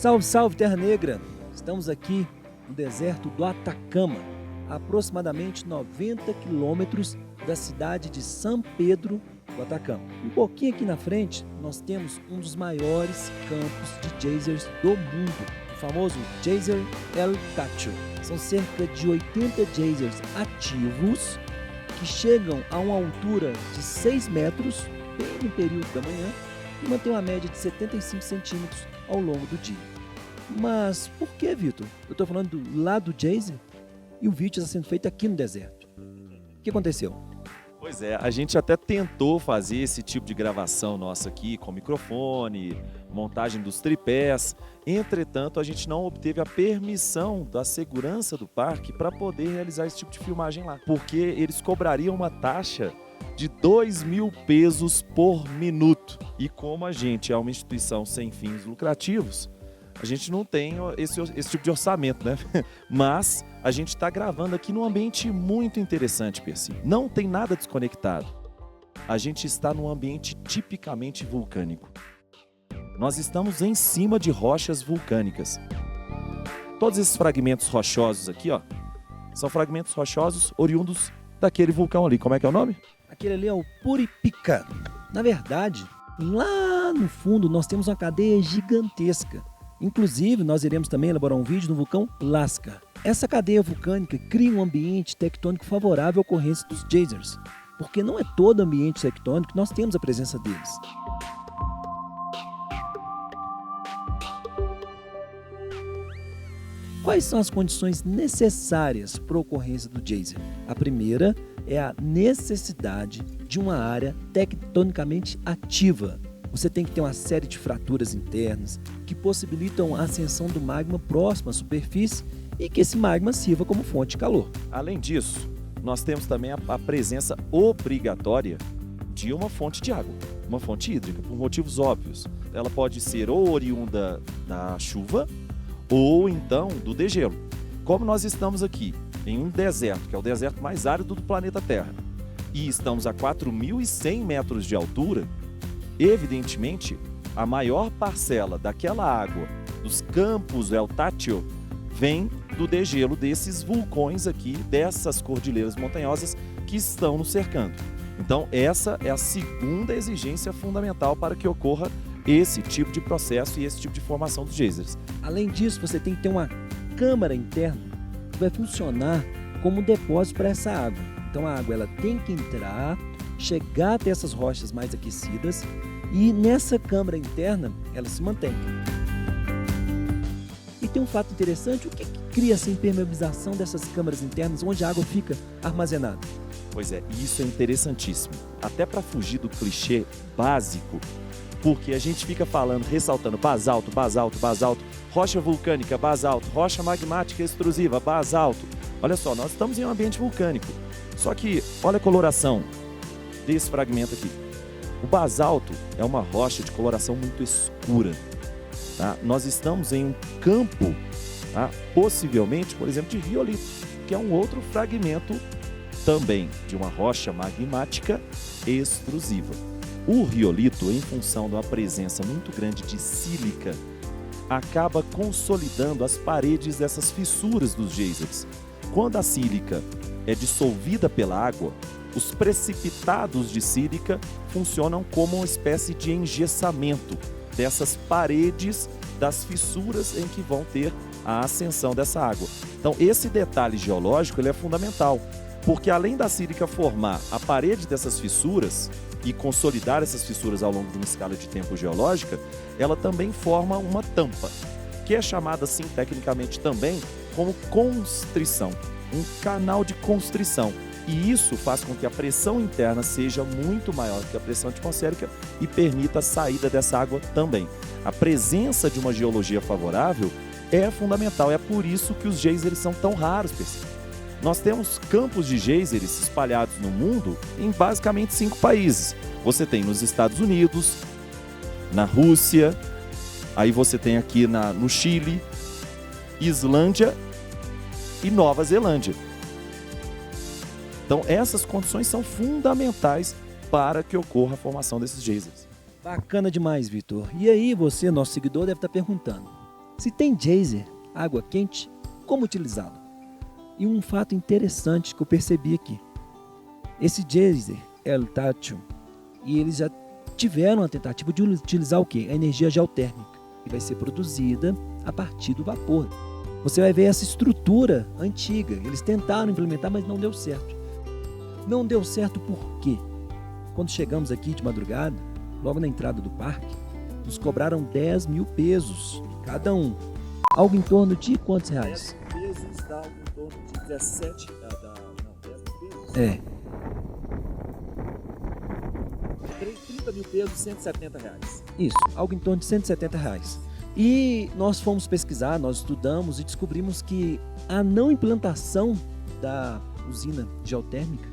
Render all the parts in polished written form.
Salve, salve, Terra Negra! Estamos aqui no deserto do Atacama, a aproximadamente 90 quilômetros da cidade de São Pedro do Atacama. Um pouquinho aqui na frente, nós temos um dos maiores campos de geysers do mundo, o famoso Geyser El Tacho. São cerca de 80 geysers ativos que chegam a uma altura de 6 metros, bem no período da manhã, e mantém uma média de 75 centímetros ao longo do dia. Mas por que, Vitor? Eu estou falando do lado do geyser e o vídeo está sendo feito aqui no deserto. O que aconteceu? Pois é, a gente até tentou fazer esse tipo de gravação nossa aqui, com microfone, montagem dos tripés. Entretanto, a gente não obteve a permissão da segurança do parque para poder realizar esse tipo de filmagem lá. Porque eles cobrariam uma taxa de 2.000 pesos por minuto. E como a gente é uma instituição sem fins lucrativos, a gente não tem esse tipo de orçamento, né? Mas a gente está gravando aqui num ambiente muito interessante, Percy. Não tem nada desconectado. A gente está num ambiente tipicamente vulcânico. Nós estamos em cima de rochas vulcânicas. Todos esses fragmentos rochosos aqui, ó, são fragmentos rochosos oriundos daquele vulcão ali. Como é que é o nome? Aquele ali é o Puripica. Na verdade, lá no fundo nós temos uma cadeia gigantesca. Inclusive, nós iremos também elaborar um vídeo no vulcão Lasca. Essa cadeia vulcânica cria um ambiente tectônico favorável à ocorrência dos geysers, porque não é todo ambiente tectônico que nós temos a presença deles. Quais são as condições necessárias para a ocorrência do geyser? A primeira é a necessidade de uma área tectonicamente ativa. Você tem que ter uma série de fraturas internas que possibilitam a ascensão do magma próximo à superfície e que esse magma sirva como fonte de calor. Além disso, nós temos também a presença obrigatória de uma fonte de água, uma fonte hídrica, por motivos óbvios. Ela pode ser ou oriunda da chuva ou então do degelo. Como nós estamos aqui em um deserto, que é o deserto mais árido do planeta Terra, e estamos a 4.100 metros de altura, evidentemente, a maior parcela daquela água dos campos El Tacho vem do degelo desses vulcões aqui, dessas cordilheiras montanhosas que estão nos cercando. Então, essa é a segunda exigência fundamental para que ocorra esse tipo de processo e esse tipo de formação dos geysers. Além disso, você tem que ter uma câmara interna que vai funcionar como um depósito para essa água. Então, a água ela tem que entrar, chegar até essas rochas mais aquecidas e nessa câmara interna ela se mantém. E tem um fato interessante, o que cria essa impermeabilização dessas câmaras internas onde a água fica armazenada? Pois é, isso é interessantíssimo. Até para fugir do clichê básico, porque a gente fica falando, ressaltando basalto, basalto, basalto, rocha vulcânica, basalto, rocha magmática extrusiva, basalto. Olha só, nós estamos em um ambiente vulcânico. Só que, olha a coloração desse fragmento aqui. O basalto é uma rocha de coloração muito escura. Tá? Nós estamos em um campo, tá? Possivelmente, por exemplo, de riolito, que é um outro fragmento também de uma rocha magmática extrusiva. O riolito, em função de uma presença muito grande de sílica, acaba consolidando as paredes dessas fissuras dos geysers. Quando a sílica é dissolvida pela água, os precipitados de sílica funcionam como uma espécie de engessamento dessas paredes das fissuras em que vão ter a ascensão dessa água. Então, esse detalhe geológico ele é fundamental, porque além da sílica formar a parede dessas fissuras e consolidar essas fissuras ao longo de uma escala de tempo geológica, ela também forma uma tampa, que é chamada assim tecnicamente também como constrição, um canal de constrição. E isso faz com que a pressão interna seja muito maior que a pressão atmosférica e permita a saída dessa água também. A presença de uma geologia favorável é fundamental, é por isso que os geysers são tão raros, pessoal. Nós temos campos de geysers espalhados no mundo em basicamente 5 países. Você tem nos Estados Unidos, na Rússia, aí você tem aqui no Chile, Islândia e Nova Zelândia. Então, essas condições são fundamentais para que ocorra a formação desses geysers. Bacana demais, Vitor. E aí você, nosso seguidor, deve estar perguntando, Se tem geyser, água quente, como utilizá-lo? E um fato interessante que eu percebi aqui. Esse geyser é o Tátil, e eles já tiveram a tentativa de utilizar o quê? A energia geotérmica, que vai ser produzida a partir do vapor. Você vai ver essa estrutura antiga. Eles tentaram implementar, mas não deu certo. Não deu certo por quê? Quando chegamos aqui de madrugada, logo na entrada do parque, nos cobraram 10 mil pesos cada um. Algo em torno de quantos reais? 10 mil pesos dá algo em torno de 17... Não, 10 mil pesos? É. 30 mil pesos, 170 reais. Isso, algo em torno de 170 reais. E nós fomos pesquisar, nós estudamos e descobrimos que a não implantação da usina geotérmica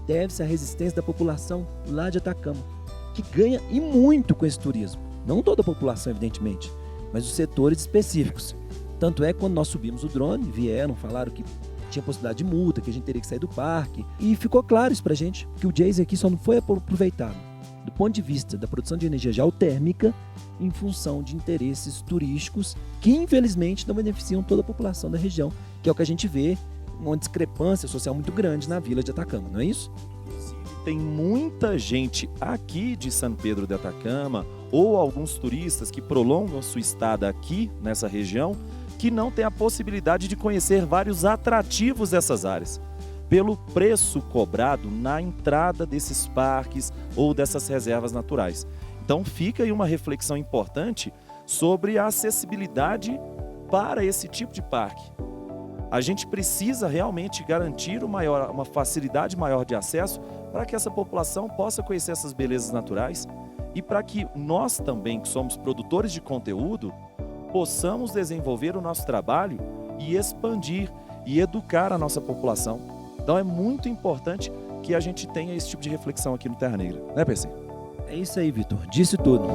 deve-se à resistência da população lá de Atacama, que ganha e muito com esse turismo. Não toda a população, evidentemente, mas os setores específicos. Tanto é que quando nós subimos o drone, vieram, falaram que tinha possibilidade de multa, que a gente teria que sair do parque. E ficou claro isso pra gente, que o geyser aqui só não foi aproveitado do ponto de vista da produção de energia geotérmica em função de interesses turísticos que infelizmente não beneficiam toda a população da região, que é o que a gente vê, uma discrepância social muito grande na vila de Atacama, não é isso? Tem muita gente aqui de São Pedro de Atacama ou alguns turistas que prolongam sua estada aqui nessa região que não tem a possibilidade de conhecer vários atrativos dessas áreas pelo preço cobrado na entrada desses parques ou dessas reservas naturais. Então fica aí uma reflexão importante sobre a acessibilidade para esse tipo de parque. A gente precisa realmente garantir uma facilidade maior de acesso para que essa população possa conhecer essas belezas naturais e para que nós também, que somos produtores de conteúdo, possamos desenvolver o nosso trabalho e expandir e educar a nossa população. Então é muito importante que a gente tenha esse tipo de reflexão aqui no Terra Negra, né, PC? É isso aí, Vitor. Disse tudo.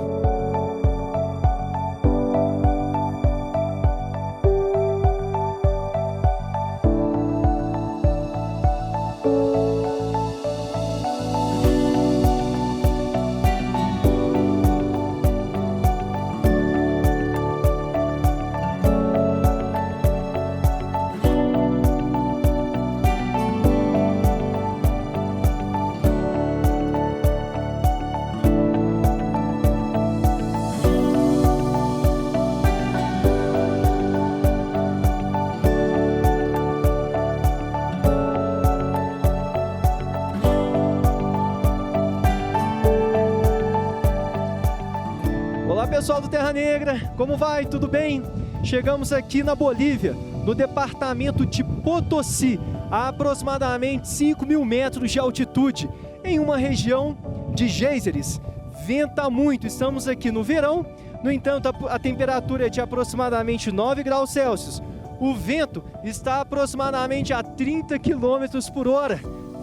Olá pessoal do Terra Negra, como vai? Tudo bem? Chegamos aqui na Bolívia, no departamento de Potosí, a aproximadamente 5.000 metros de altitude, em uma região de geysers. Venta muito, estamos aqui no verão, no entanto a temperatura é de aproximadamente 9 graus Celsius. O vento está aproximadamente a 30 km por hora.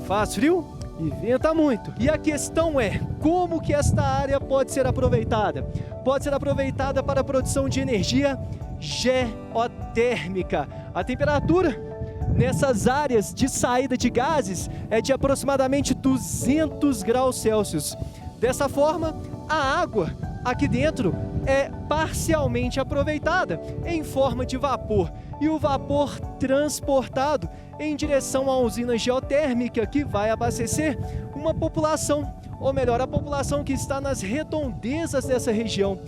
Faz frio? E venta muito. E a questão é, como que esta área pode ser aproveitada? Pode ser aproveitada para a produção de energia geotérmica. A temperatura nessas áreas de saída de gases é de aproximadamente 200 graus Celsius. Dessa forma, a água aqui dentro é parcialmente aproveitada em forma de vapor. E o vapor transportado em direção à usina geotérmica que vai abastecer uma população, ou melhor, a população que está nas redondezas dessa região.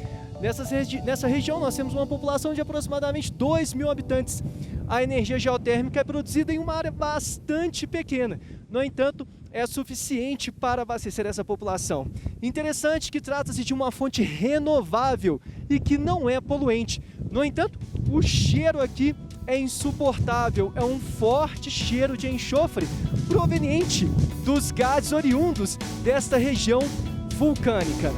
Nessa região nós temos uma população de aproximadamente 2.000 habitantes. A energia geotérmica é produzida em uma área bastante pequena, no entanto, é suficiente para abastecer essa população. Interessante que trata-se de uma fonte renovável e que não é poluente. No entanto, o cheiro aqui é insuportável, é um forte cheiro de enxofre proveniente dos gases oriundos desta região vulcânica.